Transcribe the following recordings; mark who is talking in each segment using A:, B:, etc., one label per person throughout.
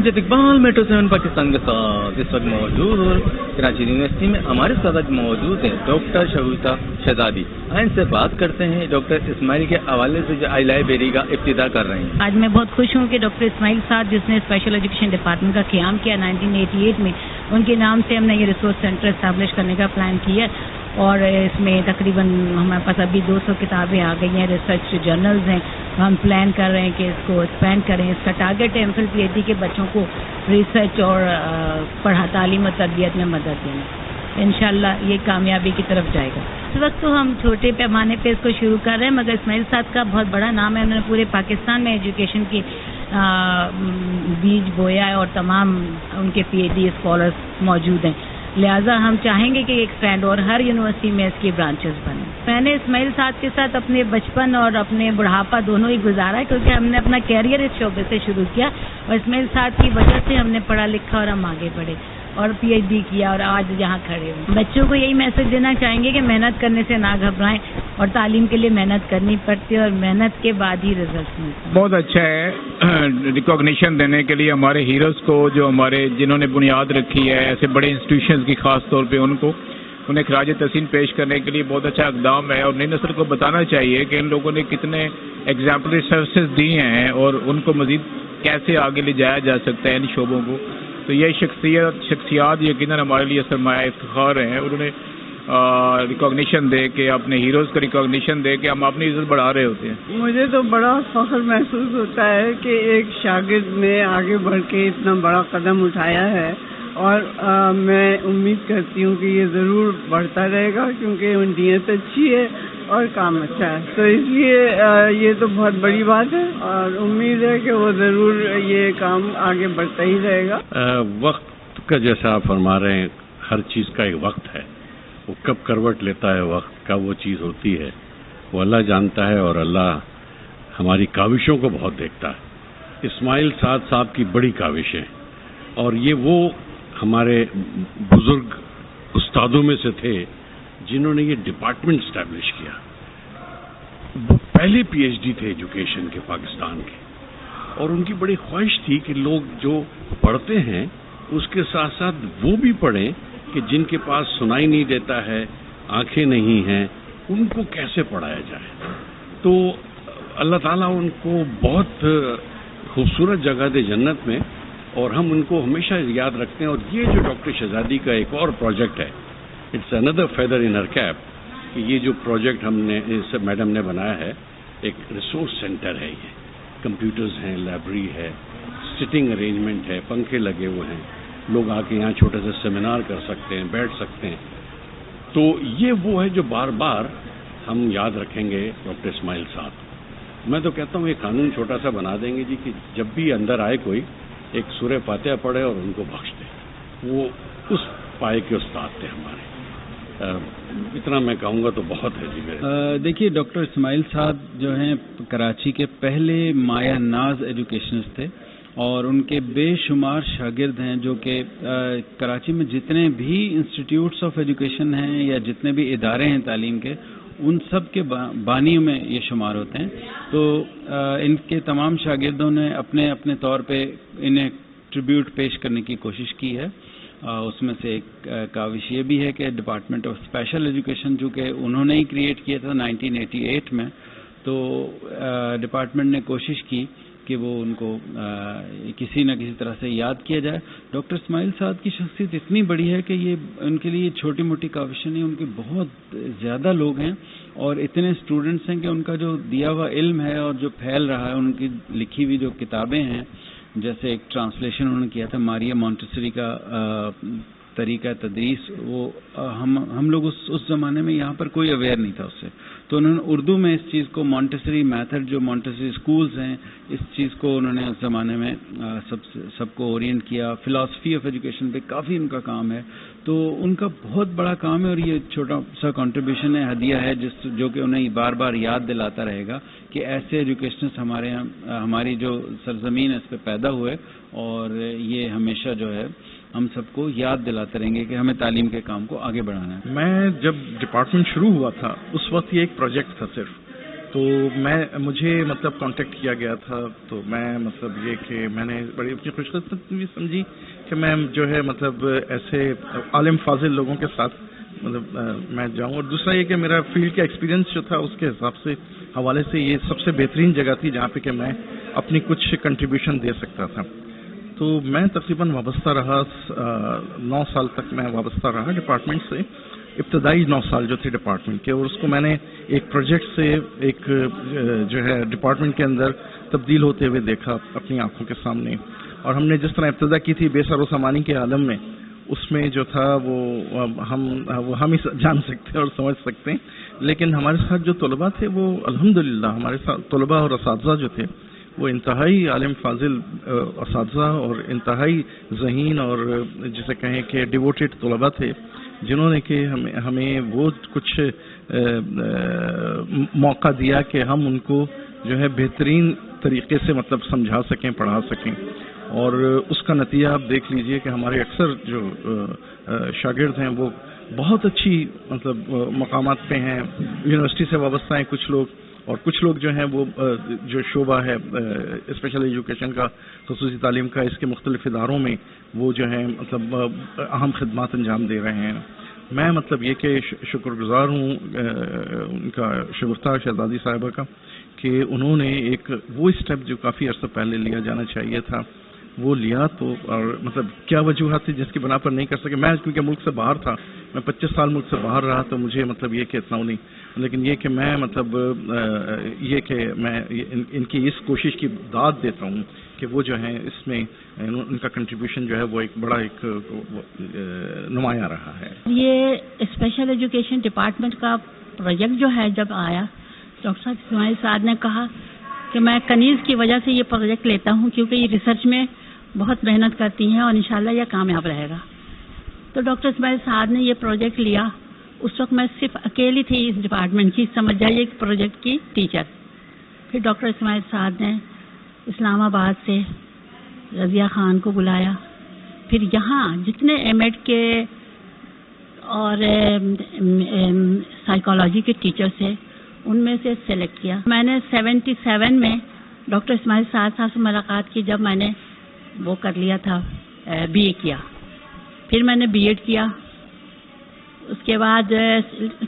A: امجد Iqbal metro 7 Pakistan کے ساتھ اس وقت موجود اور کراچی یونیورسٹی میں ہمارے ساتھ موجود ہیں ڈاکٹر شگفتہ شہزادی. ان سے بات کرتے ہیں ڈاکٹر اسماعیل کے حوالے سے جو آئی لائبریری کا افتتاح کر رہے ہیں.
B: آج میں بہت خوش ہوں کہ ڈاکٹر اسماعیل صاحب جس نے اسپیشل ایجوکیشن ڈپارٹمنٹ کا قیام کیا 1988 میں، ان کے نام سے ہم نے یہ ریسورس سینٹر اسٹیبلش کرنے کا پلان کیا اور اس میں تقریباً ہمارے پاس ابھی 200 کتابیں آ گئی ہیں، ریسرچ جرنلز ہیں. ہم پلان کر رہے ہیں کہ اس کو ایکسپینڈ کریں. اس کا ٹارگیٹ ہے MPhil PhD کے بچوں کو ریسرچ اور تعلیم و تربیت میں مدد دینا. انشاءاللہ یہ کامیابی کی طرف جائے گا. اس وقت تو ہم چھوٹے پیمانے پہ اس کو شروع کر رہے ہیں، مگر اسماعیل صاحب کا بہت بڑا نام ہے. انہوں نے پورے پاکستان میں ایجوکیشن کی بیج بویا ہے اور تمام ان کے PhD اسکالرس موجود ہیں. لہٰذا ہم چاہیں گے کہ ایکسپینڈ اور ہر یونیورسٹی میں اس کی برانچز بنیں. میں نے اسماعیل صاحب کے ساتھ اپنے بچپن اور اپنے بڑھاپا دونوں ہی گزارا ہے، کیونکہ ہم نے اپنا کیریئر اس شعبے سے شروع کیا اور اسماعیل صاحب کی وجہ سے ہم نے پڑھا لکھا اور ہم آگے بڑھے اور PhD کیا اور آج یہاں کھڑے ہوئے. بچوں کو یہی میسج دینا چاہیں گے کہ محنت کرنے سے نہ گھبرائیں اور تعلیم کے لیے محنت کرنی پڑتی ہے اور محنت کے بعد ہی رزلٹ ملتے ہیں.
C: بہت اچھا ہے ریکگنیشن دینے کے لیے ہمارے ہیروز کو، جو ہمارے جنہوں نے بنیاد رکھی ہے ایسے بڑے انسٹیٹیوشنز کی، خاص طور پہ انہیں خراج تحسین پیش کرنے کے لیے بہت اچھا اقدام ہے. اور نئی نسل کو بتانا چاہیے کہ ان لوگوں نے کتنے ایگزامپلری سروسز دی ہیں اور ان کو مزید کیسے آگے لے جایا جا سکتا ہے ان شعبوں کو. تو یہ شخصیات یقیناً ہمارے لیے سرمایہ افتخار ہیں. انہوں نے ریکگنیشن دے کے، اپنے ہیروز کو ریکگنیشن دے کے ہم اپنی عزت بڑھا رہے ہوتے ہیں.
D: مجھے تو بڑا فخر محسوس ہوتا ہے کہ ایک شاگرد نے آگے بڑھ کے اتنا بڑا قدم اٹھایا ہے اور میں امید کرتی ہوں کہ یہ ضرور بڑھتا رہے گا، کیونکہ نیت اچھی ہے اور کام اچھا ہے. تو اس لیے یہ تو بہت بڑی بات ہے اور امید ہے کہ وہ ضرور یہ کام آگے بڑھتا ہی رہے گا.
E: وقت کا جیسا آپ فرما رہے ہیں، ہر چیز کا ایک وقت ہے. وہ کب کروٹ لیتا ہے وقت کا، وہ چیز ہوتی ہے وہ اللہ جانتا ہے اور اللہ ہماری کاوشوں کو بہت دیکھتا ہے. اسماعیل صاحب کی بڑی کاوشیں اور یہ وہ ہمارے بزرگ استادوں میں سے تھے جنہوں نے یہ ڈپارٹمنٹ اسٹیبلش کیا. وہ پہلے PhD تھے ایجوکیشن کے پاکستان کے، اور ان کی بڑی خواہش تھی کہ لوگ جو پڑھتے ہیں اس کے ساتھ ساتھ وہ بھی پڑھیں کہ جن کے پاس سنائی نہیں دیتا ہے، آنکھیں نہیں ہیں، ان کو کیسے پڑھایا جائے. تو اللہ تعالیٰ ان کو بہت خوبصورت جگہ دے جنت میں، اور ہم ان کو ہمیشہ یاد رکھتے ہیں. اور یہ جو ڈاکٹر شہزادی کا ایک اور پروجیکٹ ہے، اٹس اندر فیدر ان ہر کیپ، کہ یہ جو پروجیکٹ ہم نے میڈم نے بنایا ہے، ایک ریسورس سینٹر ہے. یہ کمپیوٹرز ہیں، لائبریری ہے، سٹنگ ارینجمنٹ ہے، پنکھے لگے ہوئے ہیں، لوگ آ کے یہاں چھوٹے سے سیمینار کر سکتے ہیں، بیٹھ سکتے ہیں. تو یہ وہ ہے جو بار بار ہم یاد رکھیں گے ڈاکٹر اسماعیل صاحب. میں تو کہتا ہوں یہ قانون چھوٹا سا بنا دیں گے جی کہ جب بھی اندر آئے کوئی ایک سورہ فاتحہ پڑھے اور ان کو بخش دے. وہ اس پائے کے استاد تھے ہمارے. اتنا میں کہوں گا تو بہت ہے جی.
F: دیکھیے ڈاکٹر اسماعیل صاحب جو ہیں کراچی کے پہلے مایہ ناز ایجوکیشنسٹ تھے اور ان کے بے شمار شاگرد ہیں جو کہ کراچی میں جتنے بھی انسٹیٹیوٹس آف ایجوکیشن ہیں یا جتنے بھی ادارے ہیں تعلیم کے، ان سب کے بانیوں میں یہ شمار ہوتے ہیں. تو ان کے تمام شاگردوں نے اپنے اپنے طور پہ انہیں ٹریبیوٹ پیش کرنے کی کوشش کی ہے. اس میں سے ایک کاوش یہ بھی ہے کہ ڈپارٹمنٹ آف اسپیشل ایجوکیشن جو کہ انہوں نے ہی کریٹ کیا تھا 1988 میں، تو ڈپارٹمنٹ نے کوشش کی کہ وہ ان کو کسی نہ کسی طرح سے یاد کیا جائے. ڈاکٹر اسماعیل صاحب کی شخصیت اتنی بڑی ہے کہ یہ ان کے لیے چھوٹی موٹی کاوشیں نہیں، ان کے بہت زیادہ لوگ ہیں اور اتنے اسٹوڈنٹس ہیں کہ ان کا جو دیا ہوا علم ہے اور جو پھیل رہا ہے، ان کی لکھی ہوئی جو کتابیں ہیں، جیسے ایک ٹرانسلیشن انہوں نے کیا تھا ماریا مونٹیسری کا طریقہ تدریس، وہ ہم لوگ اس زمانے میں یہاں پر کوئی اویئر نہیں تھا اس سے. تو انہوں نے اردو میں اس چیز کو مونٹیسری میتھڈ، جو مونٹیسری اسکولز ہیں، اس چیز کو انہوں نے اس زمانے میں سب کو اورینٹ کیا. فلاسفی آف ایجوکیشن پہ کافی ان کا کام ہے. تو ان کا بہت بڑا کام ہے اور یہ چھوٹا سا کنٹریبیوشن ہے، ہدیہ ہے جو کہ انہیں بار بار یاد دلاتا رہے گا کہ ایسے ایجوکیشنسٹ ہمارے یہاں، ہماری جو سرزمین ہے اس پہ پیدا ہوئے، اور یہ ہمیشہ جو ہے ہم سب کو یاد دلاتے رہیں گے کہ ہمیں تعلیم کے کام کو آگے بڑھانا ہے.
G: میں جب ڈپارٹمنٹ شروع ہوا تھا اس وقت یہ ایک پروجیکٹ تھا صرف تو مجھے مطلب کانٹیکٹ کیا گیا تھا، تو میں مطلب یہ کہ میں نے بڑی اپنی خوش قسمتی بھی سمجھی کہ میں جو ہے مطلب ایسے عالم فاضل لوگوں کے ساتھ مطلب میں جاؤں، اور دوسرا یہ کہ میرا فیلڈ کا ایکسپیرینس جو تھا اس کے حساب سے حوالے سے یہ سب سے بہترین جگہ تھی جہاں پہ کہ میں اپنی کچھ کنٹریبیوشن دے سکتا تھا. تو میں تقریباً وابستہ رہا 9 سال تک میں وابستہ رہا ڈپارٹمنٹ سے. ابتدائی 9 سال جو تھے ڈپارٹمنٹ کے، اور اس کو میں نے ایک پروجیکٹ سے ایک جو ہے ڈپارٹمنٹ کے اندر تبدیل ہوتے ہوئے دیکھا اپنی آنکھوں کے سامنے. اور ہم نے جس طرح ابتدا کی تھی بے سر و سامانی کے عالم میں، اس میں جو تھا وہ ہم ہی جان سکتے ہیں اور سمجھ سکتے ہیں. لیکن ہمارے ساتھ جو طلباء تھے وہ الحمدللہ ہمارے ساتھ طلباء اور اساتذہ جو تھے وہ انتہائی عالم فاضل اساتذہ اور انتہائی ذہین اور جسے کہیں کہ ڈیووٹیڈ طلباء تھے، جنہوں نے کہ ہمیں وہ کچھ موقع دیا کہ ہم ان کو جو ہے بہترین طریقے سے مطلب سمجھا سکیں، پڑھا سکیں. اور اس کا نتیجہ آپ دیکھ لیجئے کہ ہمارے اکثر جو شاگرد ہیں وہ بہت اچھی مطلب مقامات پہ ہیں، یونیورسٹی سے وابستہ ہیں کچھ لوگ، اور کچھ لوگ جو ہیں وہ جو شعبہ ہے اسپیشل ایجوکیشن کا، خصوصی تعلیم کا، اس کے مختلف اداروں میں وہ جو ہیں مطلب اہم خدمات انجام دے رہے ہیں. میں مطلب یہ کہ شکر گزار ہوں ان کا شگفتہ شہزادی صاحبہ کا کہ انہوں نے ایک وہ اسٹیپ جو کافی عرصہ پہلے لیا جانا چاہیے تھا وہ لیا. تو اور مطلب کیا وجوہات تھی جس کی بنا پر نہیں کر سکے. میں کیونکہ ملک سے باہر تھا، میں 25 سال ملک سے باہر رہا، تو مجھے مطلب یہ کہ اتنا نہیں، لیکن یہ کہ میں مطلب یہ کہ میں ان کی اس کوشش کی داد دیتا ہوں کہ وہ جو ہیں اس میں ان کا کنٹریبیوشن جو ہے وہ ایک بڑا ایک نمایاں رہا ہے.
B: یہ اسپیشل ایجوکیشن ڈپارٹمنٹ کا پروجیکٹ جو ہے جب آیا، ڈاکٹر صاحب اسماعیل صاحب نے کہا کہ میں کنیز کی وجہ سے یہ پروجیکٹ لیتا ہوں کیونکہ یہ ریسرچ میں بہت محنت کرتی ہیں اور انشاءاللہ یہ کامیاب رہے گا. تو ڈاکٹر اسماعیل صاحب نے یہ پروجیکٹ لیا. اس وقت میں صرف اکیلی تھی اس ڈپارٹمنٹ کی، سمجھ جائیے ایک پروجیکٹ کی ٹیچر. پھر ڈاکٹر اسماعیل صاحب نے اسلام آباد سے رضیہ خان کو بلایا، پھر یہاں جتنے ایم ایڈ کے اور سائیکالوجی کے ٹیچرس تھے ان میں سے سلیکٹ کیا. میں نے 77 میں ڈاکٹر اسماعیل صاحب سے ملاقات کی، جب میں نے وہ کر لیا تھا بی اے کیا. پھر میں نے بی ایڈ کیا، اس کے بعد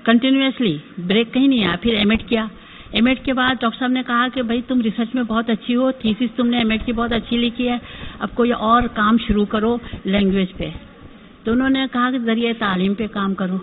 B: کنٹینیوسلی بریک کہیں نہیں آیا. پھر ایم ایڈ کیا. ایم ایڈ کے بعد ڈاکٹر صاحب نے کہا کہ بھائی تم ریسرچ میں بہت اچھی ہو، تھیسس تم نے ایم ایڈ کی بہت اچھی لکھی ہے، اب کوئی اور کام شروع کرو لینگویج پہ. تو انہوں نے کہا کہ ذریعہ تعلیم پہ کام کرو.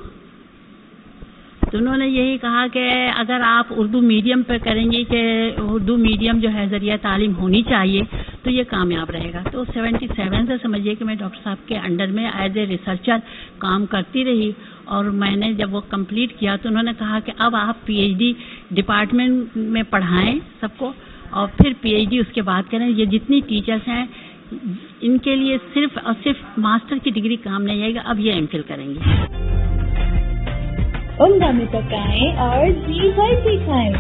B: تو انہوں نے یہی کہا کہ اگر آپ اردو میڈیم پہ کریں گے کہ اردو میڈیم جو ہے ذریعہ تعلیم ہونی چاہیے تو یہ کامیاب رہے گا. تو 77 سے سمجھیے کہ میں ڈاکٹر صاحب کے انڈر میں ایز اے ریسرچر کام کرتی رہی. اور میں نے جب وہ کمپلیٹ کیا تو انہوں نے کہا کہ اب آپ پی ایچ ڈی ڈپارٹمنٹ میں پڑھائیں سب کو، اور پھر پی ایچ ڈی اس کے بعد کریں. یہ جتنی ٹیچرس ہیں ان کے لیے صرف اور صرف ماسٹر کی ڈگری کام نہیں آئے گا، اب یہ ایم فل کریں گے.
H: عمدہ میں پکائیں اور جی بھر بھی کھائیں.